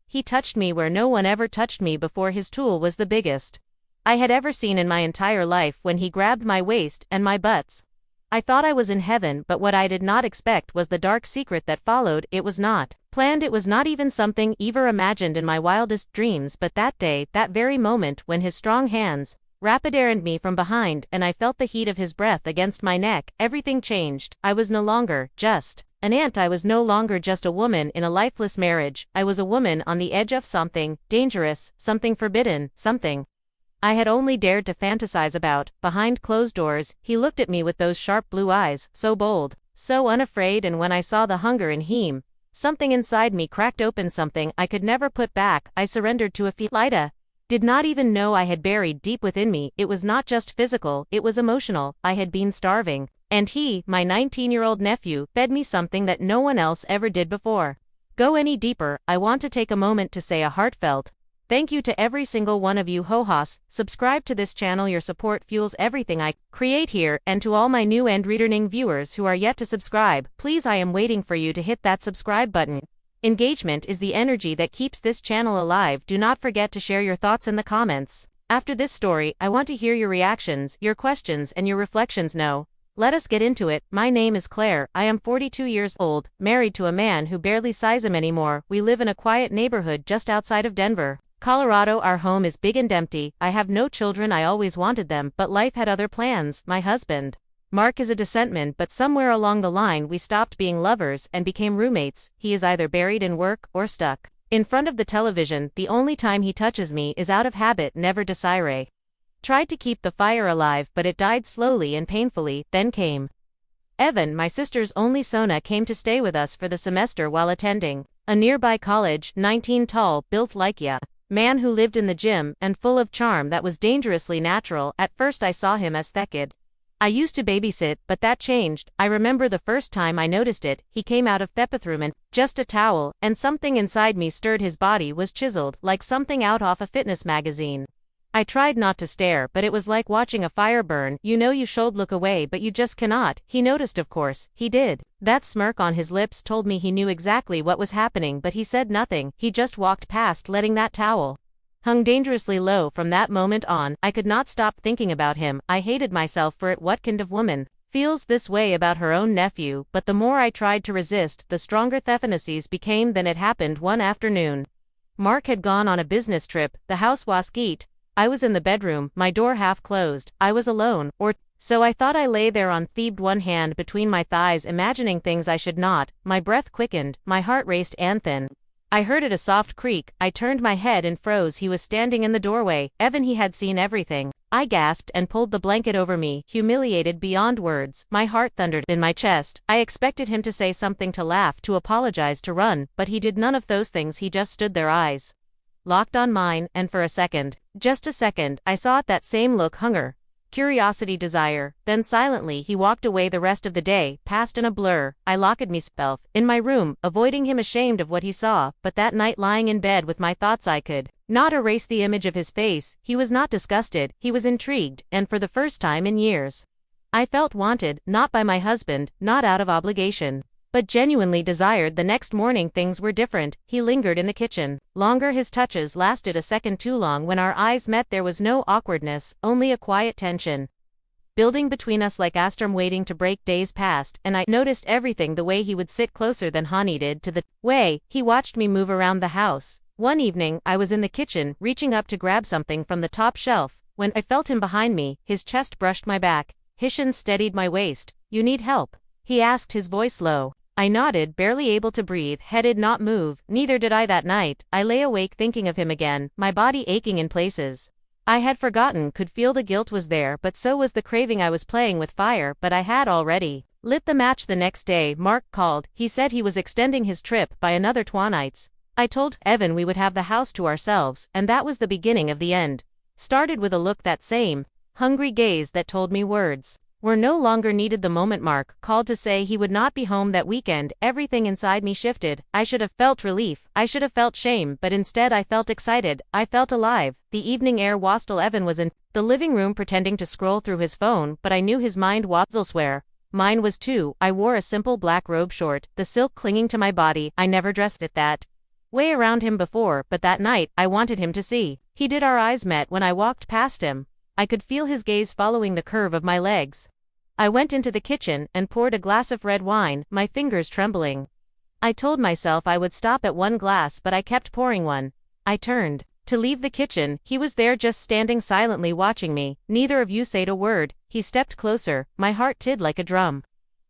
He touched me where no one ever touched me before. His tool was the biggest I had ever seen in my entire life when he grabbed my waist and my butts. I thought I was in heaven, but what I did not expect was the dark secret that followed. It was not planned, it was not even something ever imagined in my wildest dreams, but that day, that very moment when his strong hands rapid-around me from behind and I felt the heat of his breath against my neck, everything changed. I was no longer just an ant. I was no longer just a woman in a lifeless marriage. I was a woman on the edge of something dangerous, something forbidden, something I had only dared to fantasize about. Behind closed doors, he looked at me with those sharp blue eyes, so bold, so unafraid, and when I saw the hunger in him, something inside me cracked open, something I could never put back. I surrendered to a feeling I did not even know I had buried deep within me. It was not just physical, it was emotional. I had been starving, and he, my 19-year-old nephew, fed me something that no one else ever did before. Go any deeper, I want to take a moment to say a heartfelt thank you to every single one of you ho-hos. Subscribe to this channel, your support fuels everything I create here, and to all my new and returning viewers who are yet to subscribe, please, I am waiting for you to hit that subscribe button. Engagement is the energy that keeps this channel alive. Do not forget to share your thoughts in the comments. After this story, I want to hear your reactions, your questions, and your reflections. Now, let us get into it. My name is Claire. I am 42 years old, married to a man who barely sees him anymore. We live in a quiet neighborhood just outside of Denver, Colorado. Our home is big and empty. I have no children. I always wanted them, but life had other plans. My husband, Mark, is a descendant, but somewhere along the line we stopped being lovers and became roommates. He is either buried in work or stuck in front of the television. The only time he touches me is out of habit. Never desire. Tried to keep the fire alive, but it died slowly and painfully. Then came Evan, my sister's only son, came to stay with us for the semester while attending a nearby college. 19, tall, built like a man who lived in the gym, and full of charm that was dangerously natural. At first I saw him as thick. I used to babysit, but that changed. I remember the first time I noticed it. He came out of the bathroom in just a towel, and something inside me stirred. His body was chiseled, like something out of a fitness magazine. I tried not to stare, but it was like watching a fire burn. You know you should look away, but you just cannot. He noticed, of course. He did. That smirk on his lips told me he knew exactly what was happening, but he said nothing. He just walked past, letting that towel hung dangerously low. From that moment on, I could not stop thinking about him. I hated myself for it. What kind of woman feels this way about her own nephew? But the more I tried to resist, the stronger the fantasies became. Then it happened one afternoon. Mark had gone on a business trip. The house was quiet. I was in the bedroom, my door half closed. I was alone, or so I thought. I lay there on thebed, one hand between my thighs, imagining things I should not. My breath quickened, my heart raced, and then I heard it, a soft creak. I turned my head and froze. He was standing in the doorway. Evan. He had seen everything. I gasped and pulled the blanket over me, humiliated beyond words. My heart thundered in my chest. I expected him to say something, to laugh, to apologize, to run, but he did none of those things. He just stood there, eyes locked on mine, and for a second, just a second, I saw that same look: hunger, curiosity, desire. Then silently he walked away. The rest of the day passed in a blur. I locked myself in my room, avoiding him, ashamed of what he saw. But that night, lying in bed with my thoughts, I could not erase the image of his face. He was not disgusted, he was intrigued, and for the first time in years, I felt wanted, not by my husband, not out of obligation, but genuinely desired. The next morning things were different. He lingered in the kitchen longer. His touches lasted a second too long. When our eyes met, there was no awkwardness, only a quiet tension building between us, like a storm waiting to break. Days passed, and I noticed everything: the way he would sit closer than Honey did, to the way he watched me move around the house. One evening, I was in the kitchen, reaching up to grab something from the top shelf, when I felt him behind me. His chest brushed my back. His chin steadied my waist. "You need help?" he asked, his voice low. I nodded, barely able to breathe. Head did not move. Neither did I that night. I lay awake thinking of him again, my body aching in places I had forgotten. Could feel the guilt was there, but so was the craving. I was playing with fire, but I had already lit the match. The next day, Mark called. He said he was extending his trip by another 2 nights. I told Evan we would have the house to ourselves, and that was the beginning of the end. Started with a look, that same hungry gaze that told me words were no longer needed. The moment Mark called to say he would not be home that weekend, everything inside me shifted. I should have felt relief, I should have felt shame, but instead I felt excited. I felt alive. The evening air was still. Evan was in the living room pretending to scroll through his phone, but I knew his mind was elsewhere. Mine was too. I wore a simple black robe, short, the silk clinging to my body. I never dressed it that way around him before, but that night, I wanted him to see. He did. Our eyes met when I walked past him. I could feel his gaze following the curve of my legs. I went into the kitchen and poured a glass of red wine, my fingers trembling. I told myself I would stop at one glass, but I kept pouring one. I turned to leave the kitchen. He was there, just standing silently watching me. Neither of you said a word. He stepped closer, my heart ticked like a drum.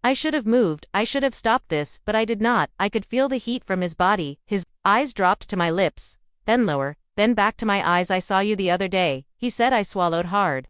I should have moved, I should have stopped this, but I did not. I could feel the heat from his body. His eyes dropped to my lips, then lower, then back to my eyes. I saw you the other day, he said. I swallowed hard.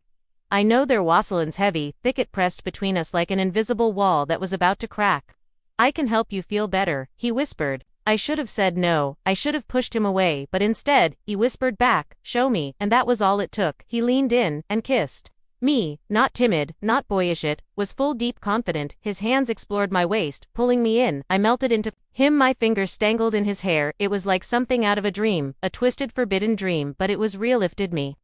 I know there wasn's heavy, thick. It pressed between us like an invisible wall that was about to crack. I can help you feel better, he whispered. I should have said no, I should have pushed him away, but instead, he whispered back, show me, and that was all it took. He leaned in and kissed me, not timid, not boyish. It was full, deep, confident. His hands explored my waist, pulling me in. I melted into him, my fingers tangled in his hair. It was like something out of a dream, a twisted, forbidden dream, but it was real. Lifted me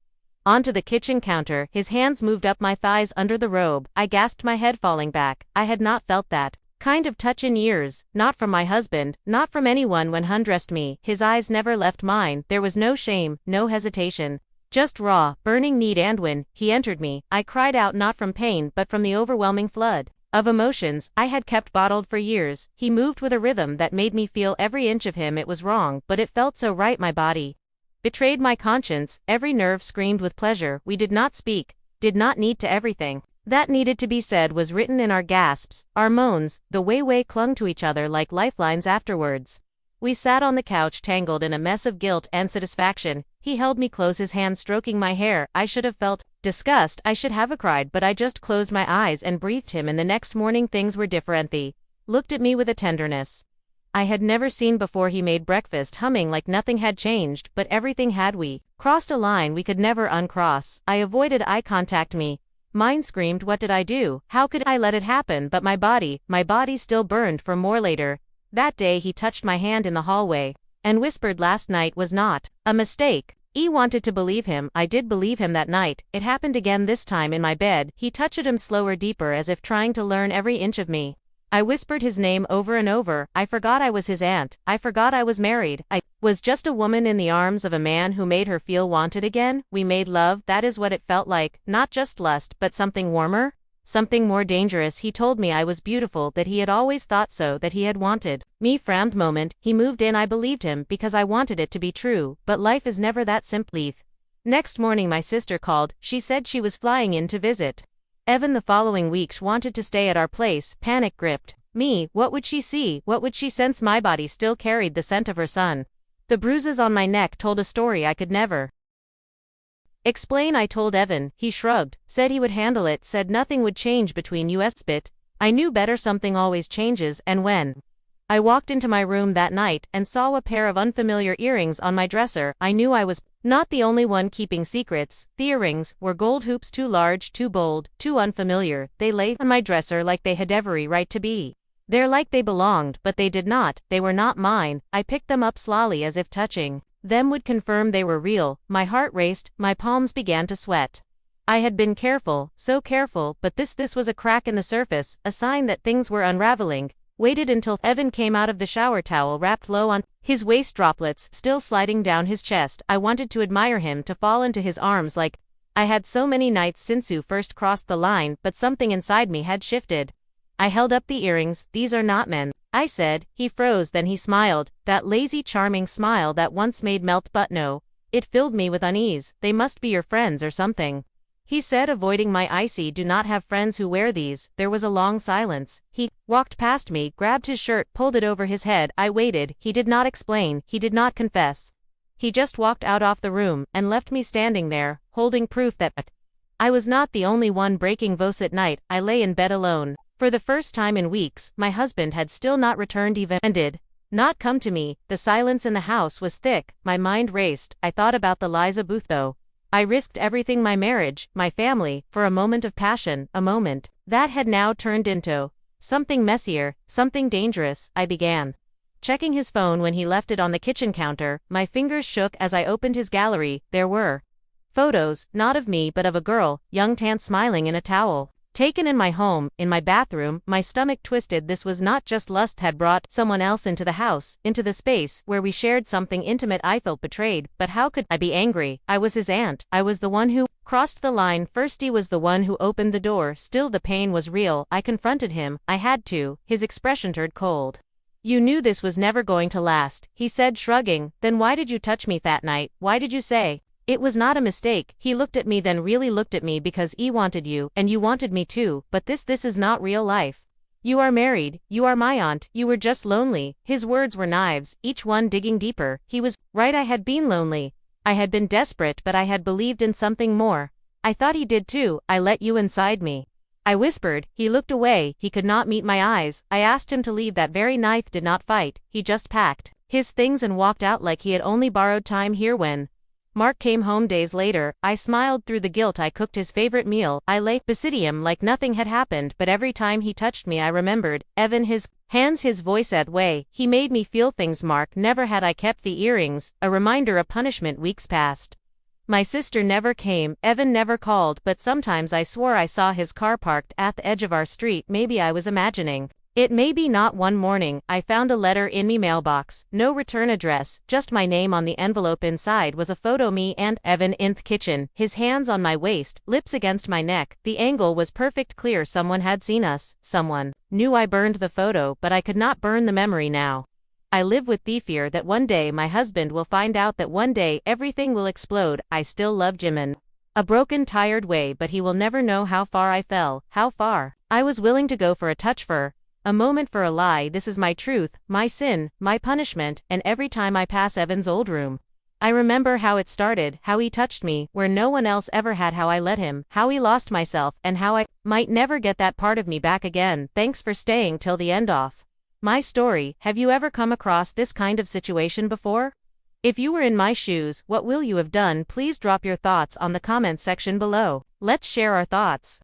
onto the kitchen counter. His hands moved up my thighs under the robe. I gasped, my head falling back. I had not felt that kind of touch in years, not from my husband, not from anyone. When he undressed me, his eyes never left mine. There was no shame, no hesitation. Just raw, burning need. And when he entered me, I cried out, not from pain but from the overwhelming flood of emotions I had kept bottled for years. He moved with a rhythm that made me feel every inch of him. It was wrong, but it felt so right. My body betrayed my conscience, every nerve screamed with pleasure. We did not speak, did not need to. Everything that needed to be said was written in our gasps, our moans, the way we clung to each other like lifelines afterwards. We sat on the couch, tangled in a mess of guilt and satisfaction. He held me close, his hand stroking my hair. I should have felt disgust, I should have cried, but I just closed my eyes and breathed him. And the next morning things were different. He looked at me with a tenderness I had never seen before. He made breakfast, humming like nothing had changed, but everything had. We crossed a line we could never uncross. I avoided eye contact. Mine screamed, what did I do? How could I let it happen? But my body still burned for more. Later that day he touched my hand in the hallway and whispered, last night was not a mistake. I wanted to believe him. I did believe him that night. It happened again, this time in my bed. He touched him slower, deeper, as if trying to learn every inch of me. I whispered his name over and over. I forgot I was his aunt. I forgot I was married. I was just a woman in the arms of a man who made her feel wanted again. We made love. That is what it felt like. Not just lust, but something warmer. Something more dangerous. He told me I was beautiful, that he had always thought so, that he had wanted me. Frowned moment. He moved in. I believed him because I wanted it to be true, but life is never that simple. Next morning my sister called. She said she was flying in to visit Evan the following week. She wanted to stay at our place. Panic gripped me. What would she see? What would she sense? My body still carried the scent of her son. The bruises on my neck told a story I could never explain. I told Evan. He shrugged, said he would handle it, said nothing would change between us. But I knew better. Something always changes. And when I walked into my room that night and saw a pair of unfamiliar earrings on my dresser, I knew I was not the only one keeping secrets. The earrings were gold hoops, too large, too bold, too unfamiliar. They lay on my dresser like they had every right to be there, like they belonged, but they did not. They were not mine. I picked them up slowly, as if touching them would confirm they were real. My heart raced, my palms began to sweat. I had been careful, so careful, but this was a crack in the surface, a sign that things were unraveling. Waited until Evan came out of the shower, towel wrapped low on his waist, droplets still sliding down his chest. I wanted to admire him, to fall into his arms like I had so many nights since you first crossed the line, but something inside me had shifted. I held up the earrings. These are not men, I said. He froze, then he smiled, that lazy, charming smile that once made melt, but no, it filled me with unease. They must be your friends or something, he said, avoiding my icy. Do not have friends who wear these. There was a long silence. He walked past me, grabbed his shirt, pulled it over his head. I waited. He did not explain, he did not confess. He just walked out of the room and left me standing there, holding proof that I was not the only one breaking vows at night. I lay in bed alone. For the first time in weeks, my husband had still not returned, even and did not come to me. The silence in the house was thick. My mind raced. I thought about the Liza Booth, though. I risked everything, my marriage, my family, for a moment of passion, a moment that had now turned into something messier, something dangerous. I began checking his phone when he left it on the kitchen counter. My fingers shook as I opened his gallery. There were photos, not of me but of a girl, young, tan, smiling in a towel. Taken in my home, in my bathroom, my stomach twisted. This was not just lust had brought someone else into the house, into the space where we shared something intimate. I felt betrayed, but how could I be angry? I was his aunt. I was the one who crossed the line first. He was the one who opened the door. Still, the pain was real. I confronted him. I had to. His expression turned cold. You knew this was never going to last, he said, shrugging. Then why did you touch me that night? Why did you say it was not a mistake? He looked at me, then really looked at me. Because he wanted you, and you wanted me too, but this is not real life. You are married, you are my aunt, you were just lonely. His words were knives, each one digging deeper. He was right, I had been lonely. I had been desperate, but I had believed in something more. I thought he did too. I let you inside me. I whispered. He looked away. He could not meet my eyes. I asked him to leave that very night. Did not fight. He just packed his things and walked out like he had only borrowed time here. When Mark came home days later, I smiled through the guilt. I cooked his favorite meal. I lay beside him like nothing had happened, but every time he touched me I remembered Evan, his hands, his voice. That way, he made me feel things. Mark never had. I kept the earrings, a reminder, a punishment. Weeks passed. My sister never came, Evan never called, but sometimes I swore I saw his car parked at the edge of our street. Maybe I was imagining it, maybe not. One morning, I found a letter in me mailbox. No return address, just my name on the envelope. Inside was a photo, me and Evan in the kitchen, his hands on my waist, lips against my neck. The angle was perfect, clear. Someone had seen us. Someone knew. I burned the photo, but I could not burn the memory now. I live with the fear that one day my husband will find out, that one day everything will explode. I still love Jim in a broken, tired way, but he will never know how far I fell, how far I was willing to go for a touch, for a moment, for a lie. This is my truth, my sin, my punishment, and every time I pass Evan's old room, I remember how it started, how he touched me where no one else ever had, how I let him, how he lost myself, and how I might never get that part of me back again. Thanks for staying till the end of my story. Have you ever come across this kind of situation before? If you were in my shoes, what will you have done? Please drop your thoughts on the comments section below. Let's share our thoughts.